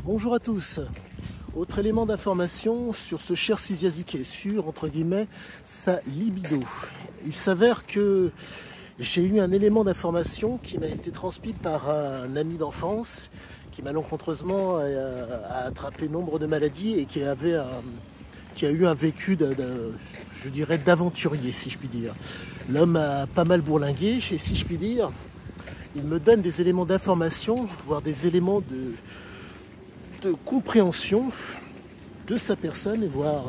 Bonjour à tous. Autre élément d'information sur ce cher Siziaziké, sur, entre guillemets, sa libido. Il s'avère que j'ai eu un élément d'information qui m'a été transmis par un ami d'enfance qui malencontreusement a attrapé nombre de maladies et qui a eu un vécu je dirais, d'aventurier, si je puis dire. L'homme a pas mal bourlingué et si je puis dire, il me donne des éléments d'information, voire des éléments de compréhension de sa personne, et voire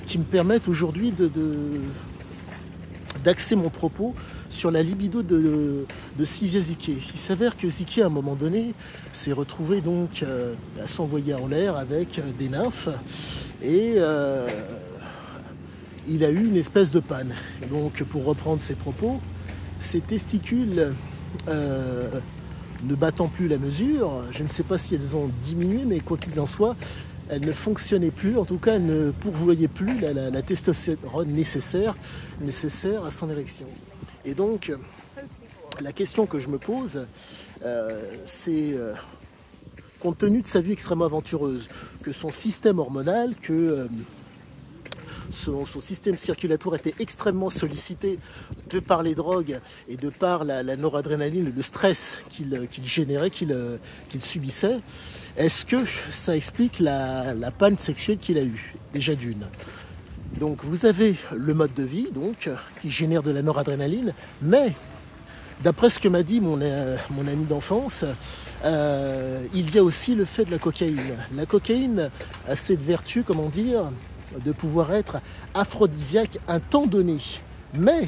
qui me permettent aujourd'hui d'axer mon propos sur la libido de Siziaziké. Il s'avère que Ziké, à un moment donné, s'est retrouvé donc à s'envoyer en l'air avec des nymphes et il a eu une espèce de panne. Et donc, pour reprendre ses propos, ses testicules ne battant plus la mesure, je ne sais pas si elles ont diminué, mais quoi qu'il en soit, elles ne fonctionnaient plus, en tout cas elles ne pourvoyaient plus la testostérone nécessaire à son érection. Et donc, la question que je me pose, c'est, compte tenu de sa vie extrêmement aventureuse, que son système hormonal, que son système circulatoire était extrêmement sollicité de par les drogues et de par la noradrénaline, le stress qu'il générait, qu'il subissait. Est-ce que ça explique la panne sexuelle qu'il a eue, déjà d'une? Donc vous avez le mode de vie donc, qui génère de la noradrénaline, mais d'après ce que m'a dit mon ami d'enfance, il y a aussi le fait de la cocaïne. La cocaïne a cette vertu, comment dire, de pouvoir être aphrodisiaque un temps donné. Mais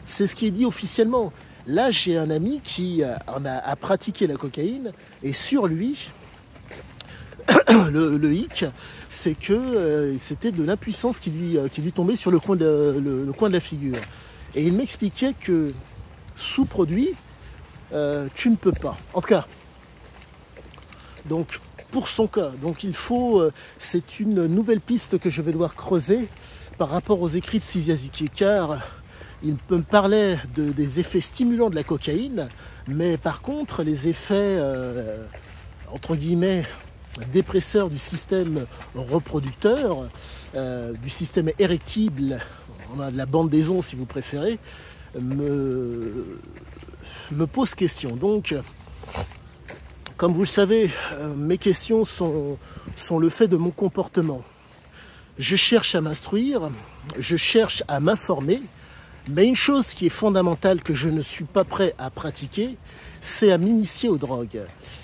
c'est ce qui est dit officiellement. Là, j'ai un ami qui a pratiqué la cocaïne et sur lui, le hic, c'est que c'était de l'impuissance qui lui tombait sur le coin de la figure. Et il m'expliquait que sous produit, tu ne peux pas. En tout cas, donc pour son cas, donc il faut, c'est une nouvelle piste que je vais devoir creuser par rapport aux écrits de Siziaziké, car il me parlait des effets stimulants de la cocaïne, mais par contre les effets entre guillemets dépresseurs du système reproducteur, du système érectile, on a de la bande des ondes si vous préférez, me pose question. Donc, comme vous le savez, mes questions sont le fait de mon comportement. Je cherche à m'instruire, je cherche à m'informer, mais une chose qui est fondamentale que je ne suis pas prêt à pratiquer, c'est à m'initier aux drogues.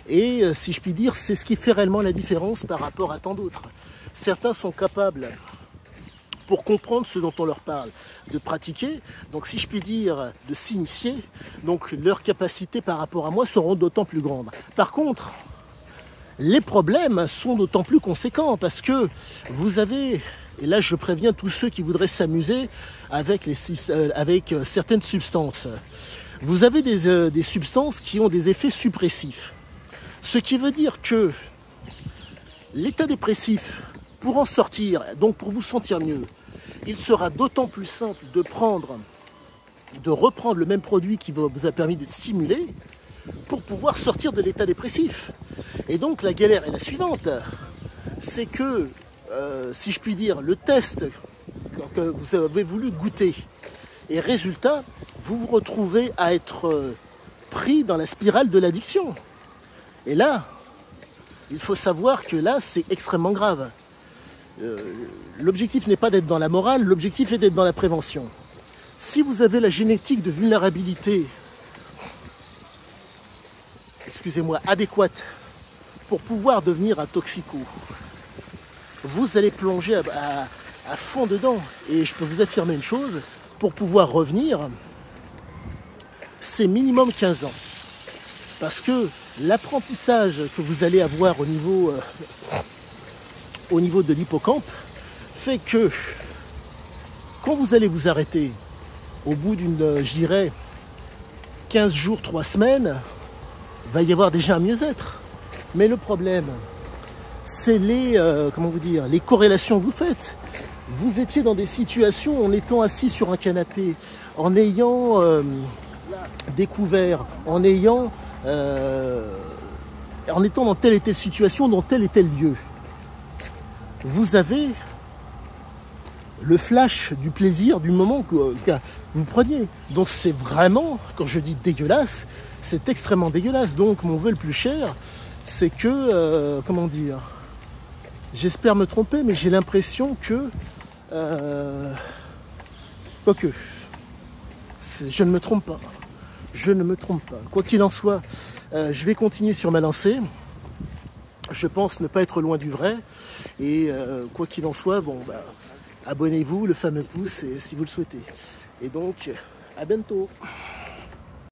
Et si je puis dire, c'est ce qui fait réellement la différence par rapport à tant d'autres. Certains sont capables, pour comprendre ce dont on leur parle, de pratiquer, donc si je puis dire, de s'initier, donc leurs capacités par rapport à moi seront d'autant plus grandes. Par contre, les problèmes sont d'autant plus conséquents parce que vous avez, et là je préviens tous ceux qui voudraient s'amuser avec certaines substances, vous avez des substances qui ont des effets suppressifs. Ce qui veut dire que l'état dépressif, pour en sortir, donc pour vous sentir mieux, il sera d'autant plus simple de reprendre le même produit qui vous a permis d'être stimulé pour pouvoir sortir de l'état dépressif. Et donc la galère est la suivante, c'est que, si je puis dire, le test que vous avez voulu goûter, et résultat, vous vous retrouvez à être pris dans la spirale de l'addiction. Et là, il faut savoir que là, c'est extrêmement grave. L'objectif n'est pas d'être dans la morale, l'objectif est d'être dans la prévention. Si vous avez la génétique de vulnérabilité, excusez-moi, adéquate pour pouvoir devenir un toxico, vous allez plonger à fond dedans. Et je peux vous affirmer une chose, pour pouvoir revenir, c'est minimum 15 ans. Parce que l'apprentissage que vous allez avoir au niveau de l'hippocampe fait que quand vous allez vous arrêter au bout d'une, je dirais, 15 jours, 3 semaines, il va y avoir déjà un mieux-être. Mais le problème, c'est les corrélations que vous faites. Vous étiez dans des situations en étant assis sur un canapé, en ayant découvert, en ayant en étant dans telle et telle situation, dans tel et tel lieu, vous avez le flash du plaisir du moment que vous preniez. Donc c'est vraiment, quand je dis dégueulasse, c'est extrêmement dégueulasse. Donc mon vœu le plus cher, c'est que, comment dire, j'espère me tromper, mais j'ai l'impression que, quoique, je ne me trompe pas. Je ne me trompe pas. Quoi qu'il en soit, je vais continuer sur ma lancée. Je pense ne pas être loin du vrai. Et quoi qu'il en soit, bon, bah, abonnez-vous, le fameux pouce, si vous le souhaitez. Et donc, à bientôt.